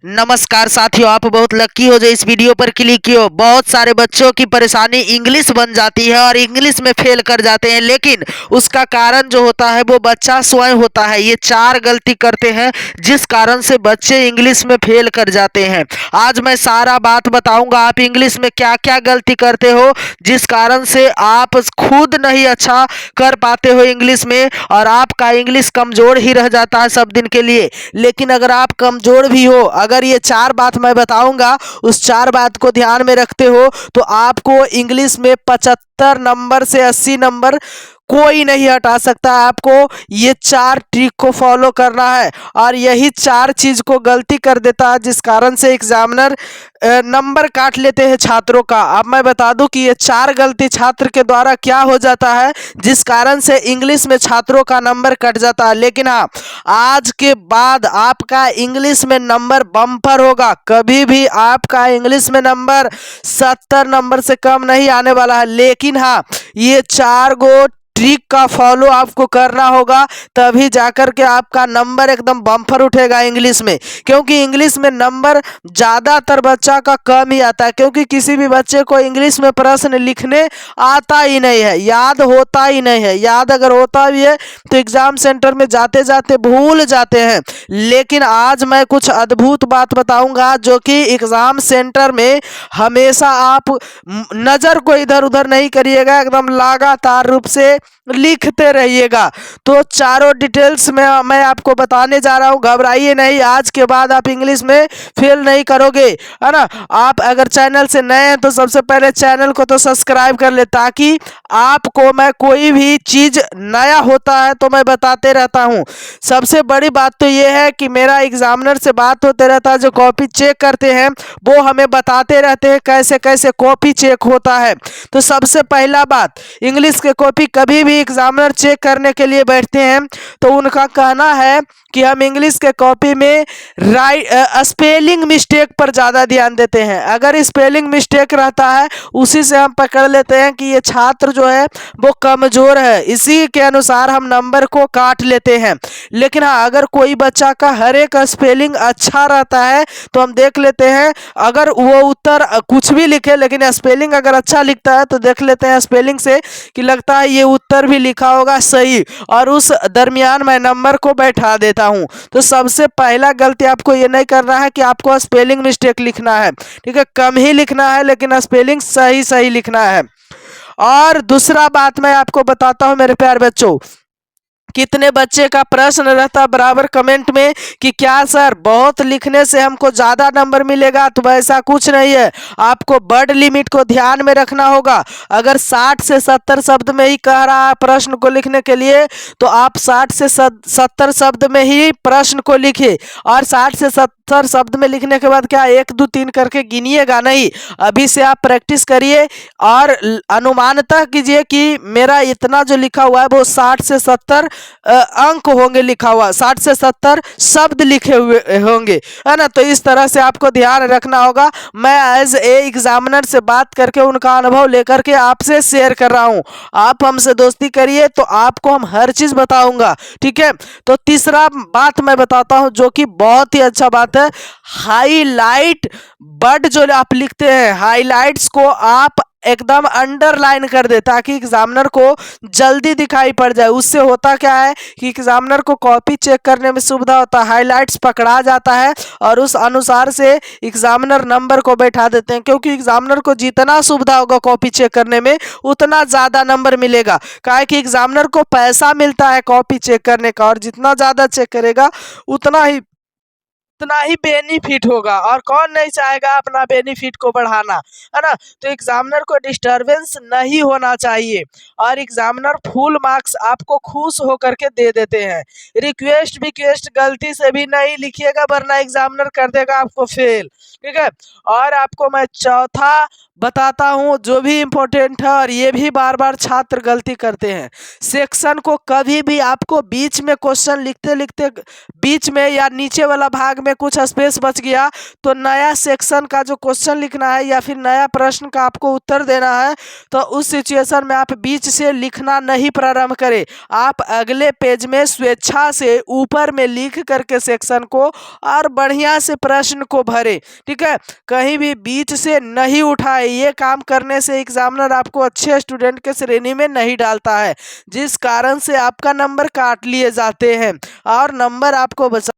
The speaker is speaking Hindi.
नमस्कार साथियों, आप बहुत लकी हो जो इस वीडियो पर क्लिक किए। बहुत सारे बच्चों की परेशानी इंग्लिश बन जाती है और इंग्लिश में फेल कर जाते हैं, लेकिन उसका कारण जो होता है वो बच्चा स्वयं होता है। ये 4 गलती करते हैं जिस कारण से बच्चे इंग्लिश में फेल कर जाते हैं। आज मैं सारा बात बताऊंगा, आप इंग्लिश में क्या क्या गलती करते हो जिस कारण से आप खुद नहीं अच्छा कर पाते हो इंग्लिश में, और आपका इंग्लिश कमजोर ही रह जाता है सब दिन के लिए। लेकिन अगर आप कमजोर भी हो, अगर ये 4 बात मैं बताऊंगा उस 4 बात को ध्यान में रखते हो, तो आपको इंग्लिश में 75 नंबर से 80 नंबर कोई नहीं हटा सकता। आपको ये 4 ट्रिक को फॉलो करना है, और यही 4 चीज को गलती कर देता है जिस कारण से एग्जामिनर नंबर काट लेते हैं छात्रों का। अब मैं बता दूं कि ये 4 गलती छात्र के द्वारा क्या हो जाता है जिस कारण से इंग्लिश में छात्रों का नंबर कट जाता है। लेकिन हाँ, आज के बाद आपका इंग्लिश में नंबर बम्पर होगा। कभी भी आपका इंग्लिश में नंबर 70 नंबर से कम नहीं आने वाला है। लेकिन हाँ, ये 4 गो ट्रिक का फॉलो आपको करना होगा, तभी जाकर के आपका नंबर एकदम बम्पर उठेगा इंग्लिश में। क्योंकि इंग्लिश में नंबर ज़्यादातर बच्चा का कम ही आता है, क्योंकि किसी भी बच्चे को इंग्लिश में प्रश्न लिखने आता ही नहीं है, याद होता ही नहीं है। याद अगर होता भी है तो एग्जाम सेंटर में जाते जाते भूल जाते हैं। लेकिन आज मैं कुछ अद्भुत बात बताऊंगा जो कि एग्जाम सेंटर में हमेशा आप नज़र को इधर उधर नहीं करिएगा, एकदम लगातार रूप से लिखते रहिएगा। तो चारों डिटेल्स में मैं आपको बताने जा रहा हूँ, घबराइए नहीं। आज के बाद आप इंग्लिश में फेल नहीं करोगे, है ना। आप अगर चैनल से नए हैं तो सबसे पहले चैनल को तो सब्सक्राइब कर ले, ताकि आपको मैं कोई भी चीज़ नया होता है तो मैं बताते रहता हूँ। सबसे बड़ी बात तो ये है कि मेरा एग्जामिनर से बात होते रहता है, जो कॉपी चेक करते हैं वो हमें बताते रहते हैं कैसे कैसे कॉपी चेक होता है। तो सबसे पहला बात, इंग्लिश के कॉपी कभी भी एग्जामिनर चेक करने के लिए बैठते हैं तो उनका कहना है कि हम इंग्लिश के कॉपी में स्पेलिंग मिस्टेक पर ज़्यादा ध्यान देते हैं। अगर स्पेलिंग मिस्टेक रहता है उसी से हम पकड़ लेते हैं कि ये छात्र जो है वो कमज़ोर है, इसी के अनुसार हम नंबर को काट लेते हैं। लेकिन हाँ, अगर कोई बच्चा का हर एक स्पेलिंग अच्छा रहता है तो हम देख लेते हैं, अगर वो उत्तर कुछ भी लिखे लेकिन स्पेलिंग अगर अच्छा लिखता है तो देख लेते हैं स्पेलिंग से कि लगता है ये उत्तर भी लिखा होगा सही, और उस दरमियान मैं नंबर को बैठा देता हूँ। तो सबसे पहला गलती आपको ये नहीं करना है कि आपको स्पेलिंग मिस्टेक लिखना है, ठीक है, कम ही लिखना है लेकिन स्पेलिंग सही सही लिखना है। और दूसरा बात मैं आपको बताता हूँ मेरे प्यारे बच्चों, कितने बच्चे का प्रश्न रहता बराबर कमेंट में कि क्या सर बहुत लिखने से हमको ज़्यादा नंबर मिलेगा? तो ऐसा कुछ नहीं है, आपको वर्ड लिमिट को ध्यान में रखना होगा। अगर 60 से 70 शब्द में ही कह रहा है प्रश्न को लिखने के लिए, तो आप 60 से 70 शब्द में ही प्रश्न को लिखिए। और 60 से 70 शब्द में लिखने के बाद क्या 1 2 3 करके गिनिएगा नहीं, अभी से आप प्रैक्टिस करिए और अनुमानतः कीजिए कि मेरा इतना जो लिखा हुआ है वो 60 से 70 अंक होंगे, लिखा हुआ 60 से 70 शब्द लिखे हुए होंगे, है ना। तो इस तरह से आपको ध्यान रखना होगा। मैं एज ए एग्जामिनर से बात करके उनका अनुभव लेकर के आपसे शेयर कर रहा हूँ। आप हमसे दोस्ती करिए तो आपको हम हर चीज़ बताऊंगा, ठीक है। तो तीसरा बात मैं बताता हूँ जो कि बहुत ही अच्छा बात है, हाईलाइट वर्ड जो आप लिखते हैं, हाईलाइट्स को आप एकदम अंडरलाइन कर दे ताकि एग्जामिनर को जल्दी दिखाई पड़ जाए। उससे होता क्या है कि एग्जामिनर को कॉपी चेक करने में सुविधा होता है, हाईलाइट्स पकड़ा जाता है और उस अनुसार से एग्जामिनर नंबर को बैठा देते हैं। क्योंकि एग्जामिनर को जितना सुविधा होगा कॉपी चेक करने में उतना ज़्यादा नंबर मिलेगा, काहे कि एग्जामिनर को पैसा मिलता है कॉपी चेक करने का, और जितना ज़्यादा चेक करेगा उतना ही बेनिफिट होगा। और कौन नहीं चाहेगा अपना बेनिफिट को बढ़ाना, है ना। तो एग्जामिनर को डिस्टरबेंस नहीं होना चाहिए, और एग्जामिनर फुल मार्क्स आपको खुश होकर के दे देते हैं। रिक्वेस्ट विक्वेस्ट गलती से भी नहीं लिखिएगा, वरना एग्जामिनर कर देगा आपको फेल, ठीक है। और आपको मैं चौथा बताता हूँ जो भी इम्पोर्टेंट है, और ये भी बार बार छात्र गलती करते हैं। सेक्शन को कभी भी आपको बीच में क्वेश्चन लिखते लिखते बीच में या नीचे वाला भाग में में कुछ स्पेस बच गया तो नया सेक्शन का जो क्वेश्चन लिखना है या फिर नया प्रश्न का आपको उत्तर देना है, तो उस सिचुएशन में आप बीच से लिखना नहीं प्रारंभ करें। आप अगले पेज में स्वेच्छा से ऊपर में लिख करके सेक्शन को और बढ़िया से प्रश्न को भरे। ठीक है, कहीं भी बीच से नहीं उठाए। ये काम करने से एग्जामिनर आपको अच्छे स्टूडेंट के श्रेणी में नहीं डालता है, जिस कारण से आपका नंबर काट लिए जाते हैं और नंबर आपको बचा